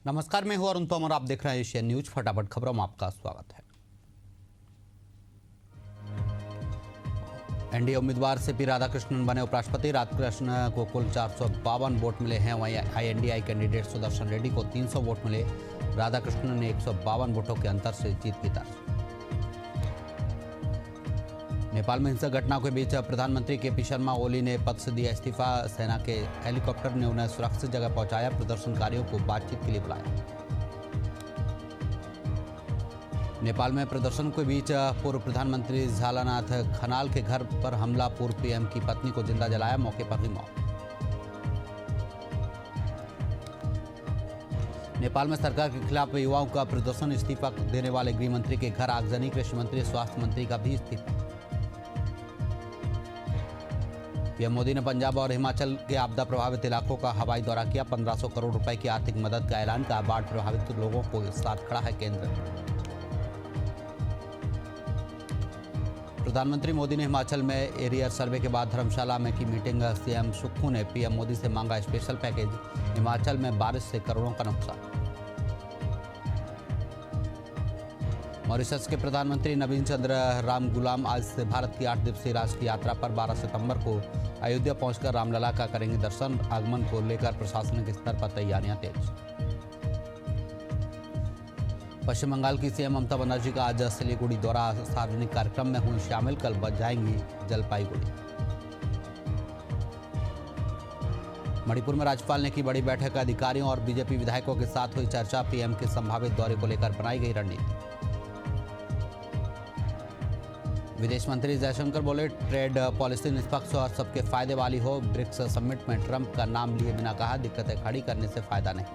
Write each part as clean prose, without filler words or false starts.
नमस्कार, मैं हूं अरुण तोमर। आप देख रहे हैं एशियन न्यूज। फटाफट खबरों में आपका स्वागत है। एनडीए उम्मीदवार सीपी राधाकृष्णन बने उपराष्ट्रपति। राधाकृष्णन को कुल 452 वोट मिले हैं। वहीं आईएनडीआई कैंडिडेट सुदर्शन रेड्डी को 300 वोट मिले। राधाकृष्णन ने 152 वोटों के अंतर से जीत की दर्ज। नेपाल में हिंसक घटनाओं के बीच प्रधानमंत्री केपी शर्मा ओली ने पद से दिया इस्तीफा। सेना के हेलीकॉप्टर ने उन्हें सुरक्षित जगह पहुंचाया। प्रदर्शनकारियों को बातचीत के लिए बुलाया। नेपाल में प्रदर्शन के बीच पूर्व प्रधानमंत्री झालानाथ खनाल के घर पर हमला। पूर्व पीएम की पत्नी को जिंदा जलाया, मौके पर ही मौत। नेपाल में सरकार के खिलाफ युवाओं का प्रदर्शन। इस्तीफा देने वाले गृह मंत्री के घर आगजनी। कृषि मंत्री, स्वास्थ्य मंत्री का भी इस्तीफा। पीएम मोदी ने पंजाब और हिमाचल के आपदा प्रभावित इलाकों का हवाई दौरा किया। 1500 करोड़ रुपए की आर्थिक मदद का ऐलान। का बाढ़ प्रभावित लोगों को साथ खड़ा है केंद्र। प्रधानमंत्री मोदी ने हिमाचल में एरियर सर्वे के बाद धर्मशाला में की मीटिंग। सीएम सुक्खू ने पीएम मोदी से मांगा स्पेशल पैकेज। हिमाचल में बारिश से करोड़ों का नुकसान। मॉरिशस के प्रधानमंत्री नवीन चंद्र रामगुलाम आज से भारत की 8 दिवसीय राष्ट्रीय यात्रा पर 12 सितंबर को अयोध्या पहुंचकर रामलला का करेंगे दर्शन। आगमन को लेकर प्रशासनिक स्तर पर तैयारियां तेज। पश्चिम बंगाल की सीएम ममता बनर्जी का आज सिलीगुड़ी दौरा। सार्वजनिक कार्यक्रम में हुई शामिल। कल जाएंगी जलपाईगुड़ी। मणिपुर में राज्यपाल ने की बड़ी बैठक। अधिकारियों और बीजेपी विधायकों के साथ हुई चर्चा। पीएम के संभावित दौरे को लेकर बनाई गई रणनीति। विदेश मंत्री जयशंकर बोले, ट्रेड पॉलिसी निष्पक्ष और सबके फायदे वाली हो। ब्रिक्स समिट में ट्रंप का नाम लिए बिना कहा, दिक्कतें खड़ी करने से फायदा नहीं।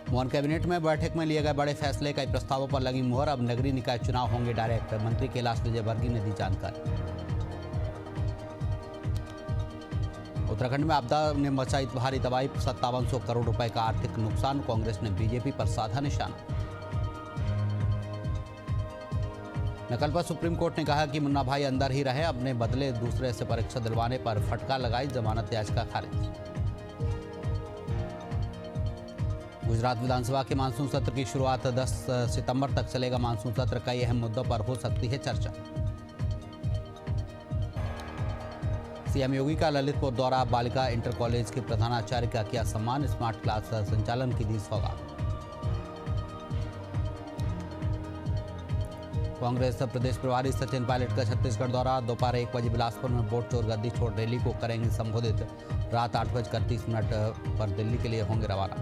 मोहन कैबिनेट में बैठक में लिए गए बड़े फैसले। कई प्रस्तावों पर लगी मुहर। अब नगरीय निकाय चुनाव होंगे डायरेक्ट। मंत्री कैलाश विजयवर्गीय ने दी जानकारी। उत्तराखंड में आपदा ने मचाई भारी तबाही। 5700 करोड़ रुपए का आर्थिक नुकसान। कांग्रेस ने बीजेपी पर साधा निशाना। नकल पर सुप्रीम कोर्ट ने कहा कि मुन्ना भाई अंदर ही रहे। अपने बदले दूसरे से परीक्षा दिलवाने पर फटकार लगाई। जमानत याचिका खारिज। गुजरात विधानसभा के मानसून सत्र की शुरुआत 10 सितंबर तक चलेगा। मानसून सत्र कई अहम मुद्दों पर हो सकती है चर्चा। सीएम योगी का ललितपुर दौरा। बालिका इंटर कॉलेज के प्रधानाचार्य का किया सम्मान। स्मार्ट क्लास संचालन की दी सौगात। कांग्रेस प्रदेश प्रभारी सचिन पायलट का छत्तीसगढ़ दौरा। दोपहर 1 बजे बिलासपुर में वोट चोर गद्दी छोड़ रैली को करेंगे संबोधित। रात 8:30 पर दिल्ली के लिए होंगे रवाना।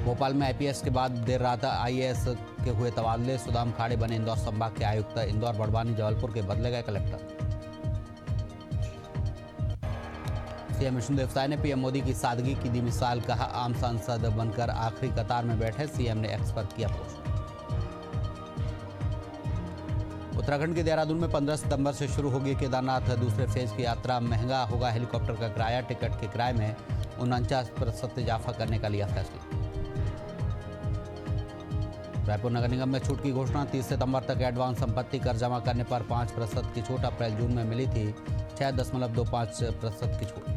भोपाल में आईपीएस के बाद देर रात आईएएस के हुए तबादले। सुदाम खाड़े बने इंदौर संभाग के आयुक्त। इंदौर, बड़वानी, जबलपुर के बदले गए कलेक्टर। सीएम विष्णुदेव साय ने पीएम मोदी की सादगी की दी मिसाल। कहा, आम सांसद बनकर आखिरी कतार में बैठे। सीएम ने एक्स पर किया पोस्ट। उत्तराखंड के देहरादून में 15 सितंबर से शुरू होगी केदारनाथ दूसरे फेज की यात्रा। महंगा होगा हेलीकॉप्टर का किराया। टिकट के किराए में 49% इजाफा करने का लिया फैसला। रायपुर नगर निगम में छूट की घोषणा। 30 सितंबर तक एडवांस संपत्ति कर जमा करने पर 5% की छूट। अप्रैल जून में मिली थी 6.25% की छूट।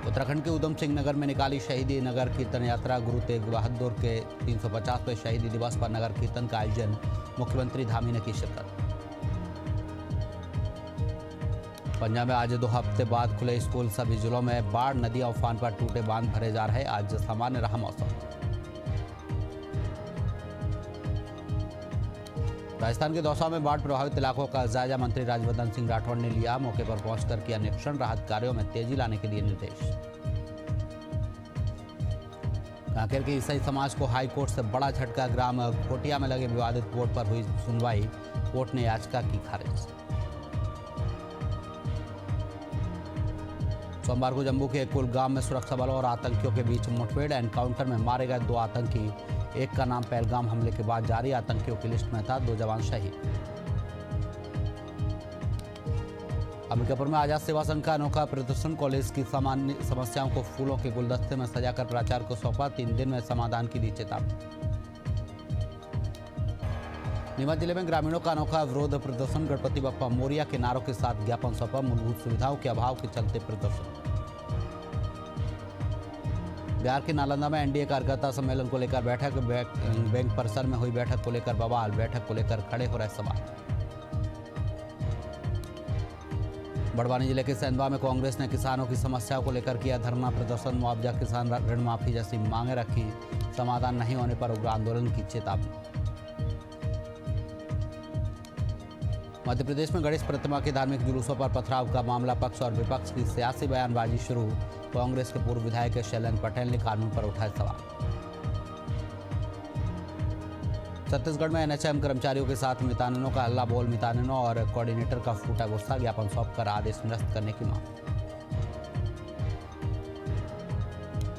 उत्तराखंड के उधम सिंह नगर में निकाली शहीदी नगर कीर्तन यात्रा। गुरु तेग बहादुर के 350वें शहीदी दिवस पर नगर कीर्तन का आयोजन। मुख्यमंत्री धामी ने की शिरकत। पंजाब में आज 2 हफ्ते बाद खुले स्कूल। सभी जिलों में बाढ़। नदियां उफान पर, टूटे बांध भरे जा रहे। आज सामान्य रहा मौसम। राजस्थान के दौसा में बाढ़ प्रभावित इलाकों का जायजा। मंत्री राज्यवर्धन सिंह राठौड़ ने लिया। मौके पर पहुंचकर किया निरीक्षण। राहत कार्यों में तेजी लाने के दिए निर्देश। कांकेर के ईसाई समाज को हाई कोर्ट से बड़ा झटका। ग्राम खोटिया में लगे विवादित बोर्ड पर हुई सुनवाई। कोर्ट ने याचिका की खारिज। सोमवार को जम्मू के कुलगाम में सुरक्षा बलों और आतंकियों के बीच मुठभेड़। एनकाउंटर में मारे गए 2 आतंकी। एक का नाम पहलगाम हमले के बाद जारी। आतंकियों की लिस्ट में था 2 जवान शहीद। अंबिकापुर में आजाद सेवा संघ का अनोखा प्रदर्शन। कॉलेज की सामान्य समस्याओं को फूलों के गुलदस्ते में सजाकर प्राचार्य को सौंपा। 3 दिन में समाधान की दी चेतावनी। नीमच जिले में ग्रामीणों का अनोखा विरोध प्रदर्शन। गणपति बप्पा मोरिया के नारों के साथ ज्ञापन सौंपा। मूलभूत सुविधाओं के अभाव के चलते प्रदर्शन। बिहार के नालंदा में एनडीए कार्यकर्ता सम्मेलन को लेकर बैठक। बैंक परिसर में हुई बैठक को लेकर बवाल। बैठक को लेकर खड़े हो रहे सवाल। बड़वानी जिले के सेंधवा में कांग्रेस ने किसानों की समस्याओं को लेकर किया धरना प्रदर्शन। मुआवजा, किसान ऋण माफी जैसी मांगे रखी। समाधान नहीं होने पर उग्र आंदोलन की चेतावनी। मध्य प्रदेश में गणेश प्रतिमा के धार्मिक जुलूसों पर पथराव का मामला। पक्ष और विपक्ष की सियासी बयानबाजी शुरू। कांग्रेस के पूर्व विधायक शैलेंद्र पटेल ने कानून पर उठाए सवाल। छत्तीसगढ़ में एनएचएम कर्मचारियों के साथ मितानिनों का हल्ला बोल। मितानिनों और कोऑर्डिनेटर का फूटा गुस्सा। ज्ञापन सौंपकर आदेश निरस्त करने की मांग।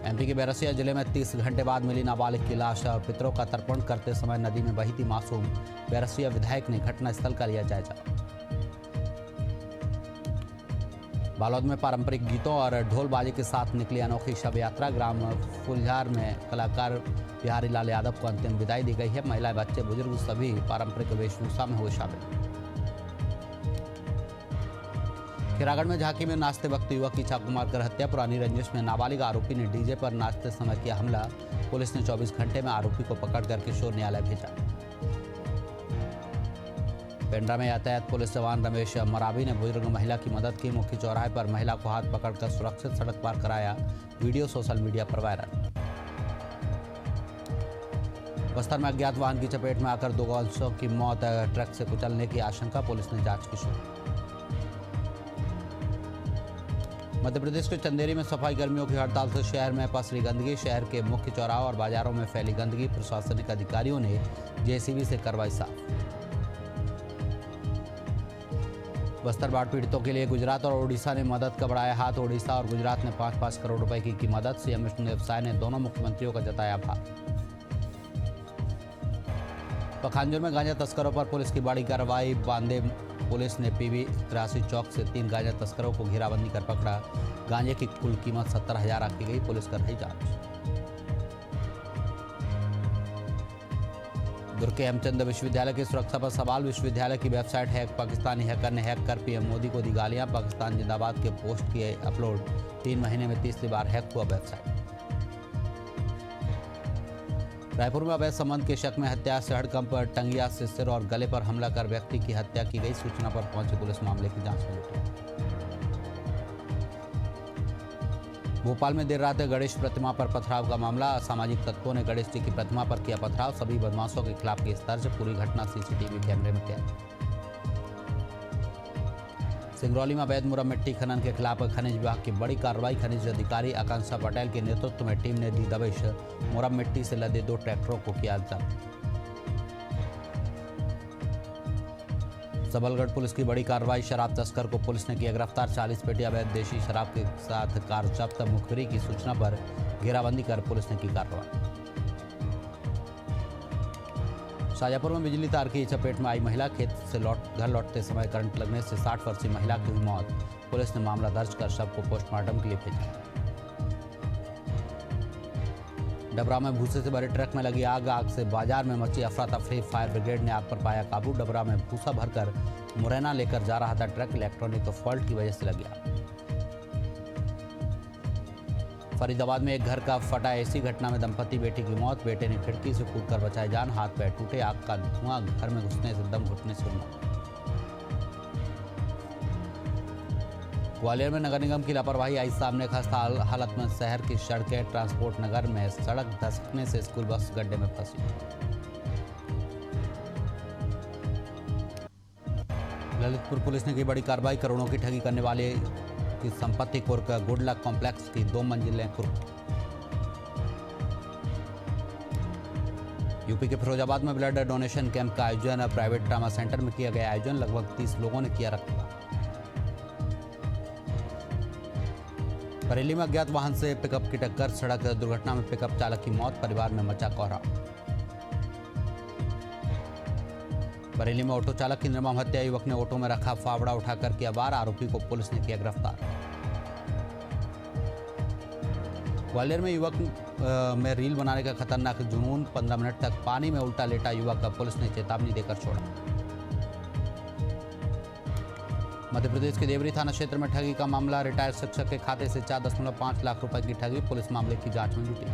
एमपी के बैरसिया जिले में 30 घंटे बाद मिली नाबालिग की लाश। पितरों का तर्पण करते समय नदी में बही थी मासूम। बैरसिया विधायक ने घटनास्थल का लिया जायजा। बालोद में पारंपरिक गीतों और ढोलबाजी के साथ निकली अनोखी शव यात्रा। ग्राम फुलझार में कलाकार बिहारी लाल यादव को अंतिम विदाई दी गई है। महिलाएं, बच्चे, बुजुर्ग सभी पारंपरिक वेशभूषा में हुए शामिल। खिरागढ़ में झांकी में नाचते वक्त युवक की चाकू मारकर हत्या। पुरानी रंजिश में नाबालिग आरोपी ने डीजे पर नाचते समय किया हमला। पुलिस ने 24 घंटे में आरोपी को पकड़कर किशोर न्यायालय भेजा। पेंड्रा में यातायात पुलिस जवान रमेश मरावी ने बुजुर्ग महिला की मदद की। मुख्य चौराहे पर महिला को हाथ पकड़कर सुरक्षित सड़क पार कराया। वीडियो सोशल मीडिया पर वायरल। बस्तर में अज्ञात वाहन की चपेट में आकर 2 गौवंशों की मौत। ट्रक से कुचलने की आशंका। पुलिस ने जांच की शुरू। मध्य प्रदेश के चंदेरी में सफाई कर्मियों की हड़ताल से शहर में पसरी गंदगी। शहर के मुख्य चौराहों और बाजारों में फैली गंदगी। प्रशासनिक अधिकारियों ने जेसीबी से करवाई साफ। बस्तर बाढ़ पीड़ितों के लिए गुजरात और ओडिशा ने मदद का बढ़ाया हाथ। ओडिशा और गुजरात ने 5-5 करोड़ रुपए की मदद। सीएम विष्णुदेव साय ने दोनों मुख्यमंत्रियों का जताया आभार। पखांजूर में गांजा तस्करों पर पुलिस की बड़ी कार्रवाई। बांदे पुलिस ने पीवी 83 चौक से 3 गांजा तस्करों को घेराबंदी कर पकड़ा। गांजे की कुल कीमत 70,000 आंकी गई। पुलिस कर रही जांच। दुर्ग के हेमचंद विश्वविद्यालय की सुरक्षा पर सवाल। विश्वविद्यालय की वेबसाइट हैक। पाकिस्तानी हैकर ने हैक कर पीएम मोदी को दी गालियां। पाकिस्तान जिंदाबाद के पोस्ट किए अपलोड। 3 महीने में तीसरी बार हैक हुआ वेबसाइट। रायपुर में अवैध संबंध के शक में हत्या। सड़कंप टंगिया से सिर और गले पर हमला कर व्यक्ति की हत्या की गई। सूचना पर पहुंची पुलिस मामले की जांच में जुटी। भोपाल में देर रात गणेश प्रतिमा पर पथराव का मामला। असामाजिक तत्वों ने गणेश जी की प्रतिमा पर किया पथराव। सभी बदमाशों के खिलाफ केस दर्ज। पूरी घटना सीसीटीवी कैमरे में कैद। सिंगरौली में अवैध मुरम मिट्टी खनन के खिलाफ खनिज विभाग की बड़ी कार्रवाई। खनिज अधिकारी आकांक्षा पटेल के नेतृत्व में टीम ने दी दबिश। मुरम मिट्टी से लदे 2 ट्रैक्टरों को किया जब्त। सबलगढ़ पुलिस की बड़ी कार्रवाई। शराब तस्कर को पुलिस ने किया गिरफ्तार। 40 पेटी अवैध देशी शराब के साथ कार जब्त। मुखबिरी की सूचना पर घेराबंदी कर पुलिस ने की कार्रवाई। शाजापुर में बिजली तार की चपेट में आई महिला। खेत से घर लौटते समय करंट लगने से 60 वर्षीय महिला की हुई मौत। पुलिस ने मामला दर्ज कर शव को पोस्टमार्टम के लिए भेजा। डबरा में भूसे से भरे ट्रक में लगी आग। आग से बाजार में मची अफरा तफरी। फायर ब्रिगेड ने आग पर पाया काबू। डबरा में भूसा भरकर मुरैना लेकर जा रहा था ट्रक। इलेक्ट्रॉनिक फॉल्ट की वजह से लगी आग। फरीदाबाद में एक घर का फटा एसी। घटना में दंपति बेटी की मौत। बेटे ने खिड़की से कूदकर बचाई जान। हाथ पैर टूटे। आग का धुआं घर में घुसने से दम घुटने से मौत। ग्वालियर में नगर निगम की लापरवाही आई सामने। खस्ता हालत में शहर की सड़कें। ट्रांसपोर्ट नगर में सड़क धंसने से स्कूल बस गड्ढे में फंसी। ललितपुर पुलिस ने की बड़ी कार्रवाई। करोड़ों की ठगी करने वाले की संपत्ति कुर्क। गुडलक कॉम्प्लेक्स की 2 मंजिलें कुर्क। यूपी के फिरोजाबाद में ब्लड डोनेशन कैंप का आयोजन। प्राइवेट ट्रामा सेंटर में किया गया आयोजन। लगभग 30 लोगों ने किया रक्तदान। बरेली में अज्ञात वाहन से पिकअप की टक्कर। सड़क दुर्घटना में पिकअप चालक की मौत। परिवार में मचा कोहराम। बरेली में ऑटो चालक की निर्मम हत्या। युवक ने ऑटो में रखा फावड़ा उठाकर किया वार। आरोपी को पुलिस ने किया गिरफ्तार। ग्वालियर में युवक में रील बनाने का खतरनाक जुनून, 15 मिनट तक पानी में उल्टा लेटा युवक, पुलिस ने चेतावनी देकर छोड़ा। मध्य प्रदेश के देवरी थाना क्षेत्र में ठगी का मामला, रिटायर्ड शिक्षक के खाते से 4.5 लाख रुपए की ठगी, पुलिस मामले की जांच में जुटी।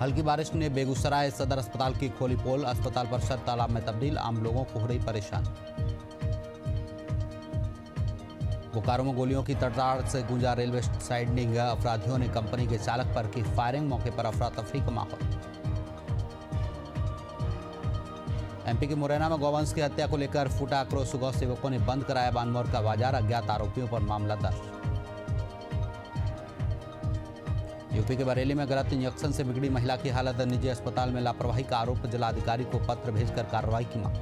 हल्की बारिश ने बेगूसराय सदर अस्पताल की खोली पोल, अस्पताल परिसर तालाब में तब्दील, आम लोगों को हो रही परेशान। बोकारो में गोलियों की तड़ताड़ से गूंजा रेलवे साइडनिंग, अपराधियों ने कंपनी के चालक पर की फायरिंग, मौके पर अफरा तफरी का माहौल। एमपी के मुरैना में गौवंश की हत्या को लेकर फूटा आक्रोश, गौ सेवकों ने बंद कराया बानमोर का बाजार, अज्ञात आरोपियों पर मामला दर्ज। यूपी के बरेली में गलत इंजेक्शन से बिगड़ी महिला की हालत, निजी अस्पताल में लापरवाही का आरोप, जिलाधिकारी को पत्र भेजकर कार्रवाई की मांग।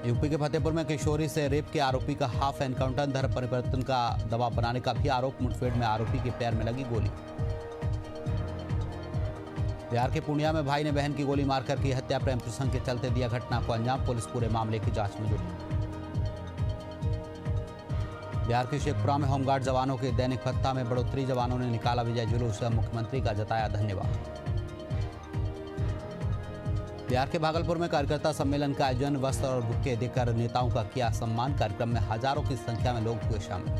यूपी के फतेहपुर में किशोरी से रेप के आरोपी का हाफ एनकाउंटर, धर्म परिवर्तन का दबाव बनाने का भी आरोप, मुठभेड़ में आरोपी के पैर में लगी गोली। बिहार के पूर्णिया में भाई ने बहन की गोली मारकर की हत्या, प्रेम प्रसंग के चलते दिया घटना को अंजाम, पुलिस पूरे मामले की जांच में जुटी। बिहार के शेखपुरा में होमगार्ड जवानों के दैनिक भत्ता में बढ़ोतरी, जवानों ने निकाला विजय जुलूस, मुख्यमंत्री का जताया धन्यवाद। बिहार के भागलपुर में कार्यकर्ता सम्मेलन का आयोजन, वस्त्र और बुक्के देकर नेताओं का किया सम्मान, कार्यक्रम में हजारों की संख्या में लोग हुए शामिल।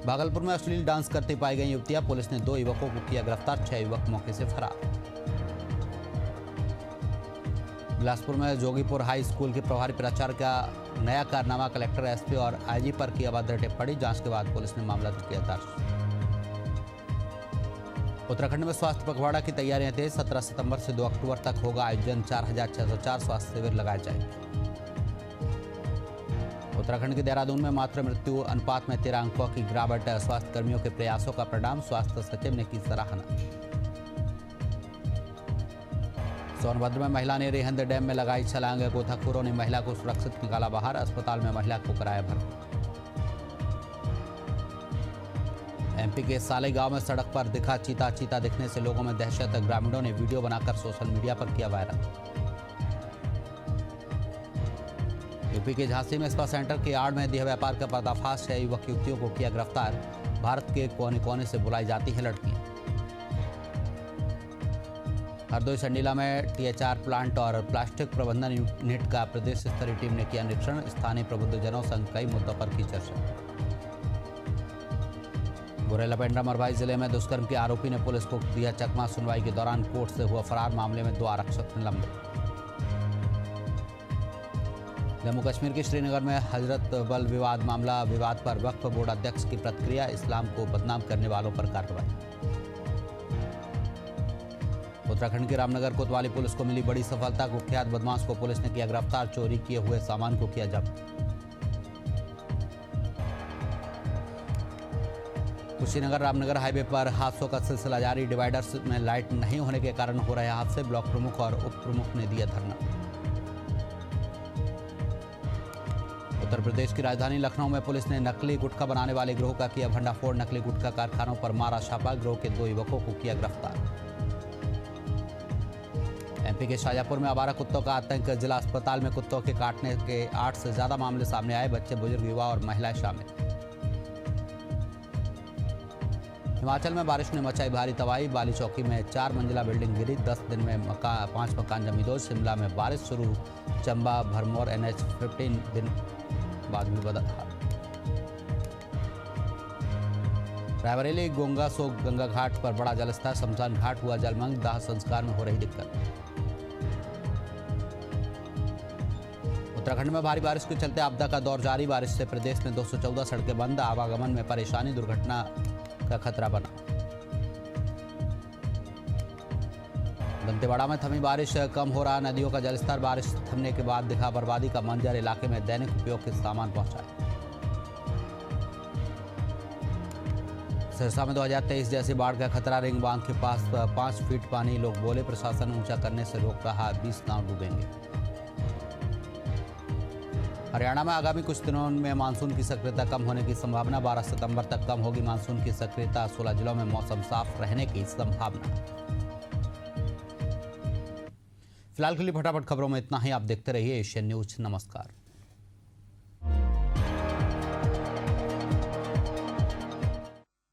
भागलपुर में अश्लील डांस करती पाई गई युवतियां, पुलिस ने 2 युवकों को किया गिरफ्तार, 6 युवक मौके से फरार। बिलासपुर में जोगीपुर हाई स्कूल के प्रभारी प्राचार्य का नया कारनामा, कलेक्टर, एसपी और आईजी पर की अभद्र टिप्पणी, जांच के बाद पुलिस ने मामला किया दर्ज। उत्तराखंड में स्वास्थ्य पखवाड़ा की तैयारियां तेज, 17 सितंबर से 2 अक्टूबर तक होगा आयोजन, 4604 स्वास्थ्य शिविर लगाए जाएंगे। उत्तराखंड के देहरादून में मातृ मृत्यु अनुपात में 13 अंकों की गिरावट, स्वास्थ्य कर्मियों के प्रयासों का परिणाम, स्वास्थ्य सचिव ने की सराहना। सोनभद्र में महिला ने रेहंद डैम में लगाई छलांग, गोताखोरों ने महिला को सुरक्षित निकाला बाहर, अस्पताल में महिला को कराया भर्ती। एमपी के सालेगांव में सड़क पर दिखा चीता, चीता दिखने से लोगों में दहशत, ग्रामीणों ने वीडियो बनाकर सोशल मीडिया पर किया वायरल। यूपी के झांसी में स्पा सेंटर के आड़ में देह व्यापार का पर्दाफाश है, युवक युवतियों को किया गिरफ्तार, भारत के कोने कोने से बुलाई जाती है लड़कियां। हरदोई संडीला में टीएचआर प्लांट और प्लास्टिक प्रबंधन यूनिट का प्रदेश स्तरीय टीम ने किया निरीक्षण, स्थानीय प्रबुद्धजनों संग कई मुद्दों पर की चर्चा। बुरेला पेंड्रा मरवाई जिले में दुष्कर्म के आरोपी ने पुलिस को दिया चकमा, सुनवाई के दौरान कोर्ट से हुआ फरार, मामले में 2 आरक्षक निलंबित। जम्मू कश्मीर के श्रीनगर में हजरत बल विवाद मामला, विवाद पर वक्फ बोर्ड अध्यक्ष की प्रतिक्रिया, इस्लाम को बदनाम करने वालों पर कार्रवाई। उत्तराखंड के रामनगर कोतवाली पुलिस को मिली बड़ी सफलता, कुख्यात बदमाश को पुलिस ने किया गिरफ्तार, चोरी किए हुए सामान को किया जब्त। कुशीनगर रामनगर हाईवे पर हादसों का सिलसिला जारी, डिवाइडर्स में लाइट नहीं होने के कारण हो रहे हादसे, ब्लॉक प्रमुख और उप प्रमुख ने दिया धरना। उत्तर प्रदेश की राजधानी लखनऊ में पुलिस ने नकली गुटखा बनाने वाले गिरोह का किया भंडाफोड़, नकली गुटखा कारखानों पर मारा छापा, गिरोह के 2 युवकों को किया गिरफ्तार। एमपी के शाजापुर में आवारा कुत्तों का आतंक, जिला अस्पताल में कुत्तों के काटने के 8 से ज्यादा मामले सामने आए, बच्चे, बुजुर्ग, युवा और महिलाएं शामिल। हिमाचल में बारिश ने मचाई भारी तबाही, बाली चौकी में 4 मंजिला बिल्डिंग गिरी, 10 दिन में 5 मकान जमींदोज, शिमला में बारिश शुरू, चंबा भरमौर NH 15 दिन बाद भी बदल। रायबरेली गोंगा सो गंगा घाट पर बड़ा जलस्तर, शमशान घाट हुआ जलमग्न, दाह संस्कार में हो रही दिक्कत। उत्तराखंड में भारी बारिश के चलते आपदा का दौर जारी, बारिश से प्रदेश में 214 सड़कें बंद, आवागमन में परेशानी, दुर्घटना का खतरा बना। दंतेवाड़ा में थमी बारिश, कम हो रहा नदियों का जलस्तर, बारिश थमने के बाद दिखा बर्बादी का मंजर, इलाके में दैनिक उपयोग के सामान पहुंचाए। सिरसा में 2023 जैसी बाढ़ का खतरा, रिंग बांध के पास 5 फीट पानी, लोग बोले प्रशासन ऊंचा करने से रोक रहा, 20 नाव डूबेंगे। हरियाणा में आगामी कुछ दिनों में मानसून की सक्रियता कम होने की संभावना, 12 सितंबर तक कम होगी मानसून की सक्रियता, 16 जिलों में मौसम साफ रहने की संभावना। फिलहाल के लिए फटाफट खबरों में इतना ही, आप देखते रहिए एशियन न्यूज। नमस्कार।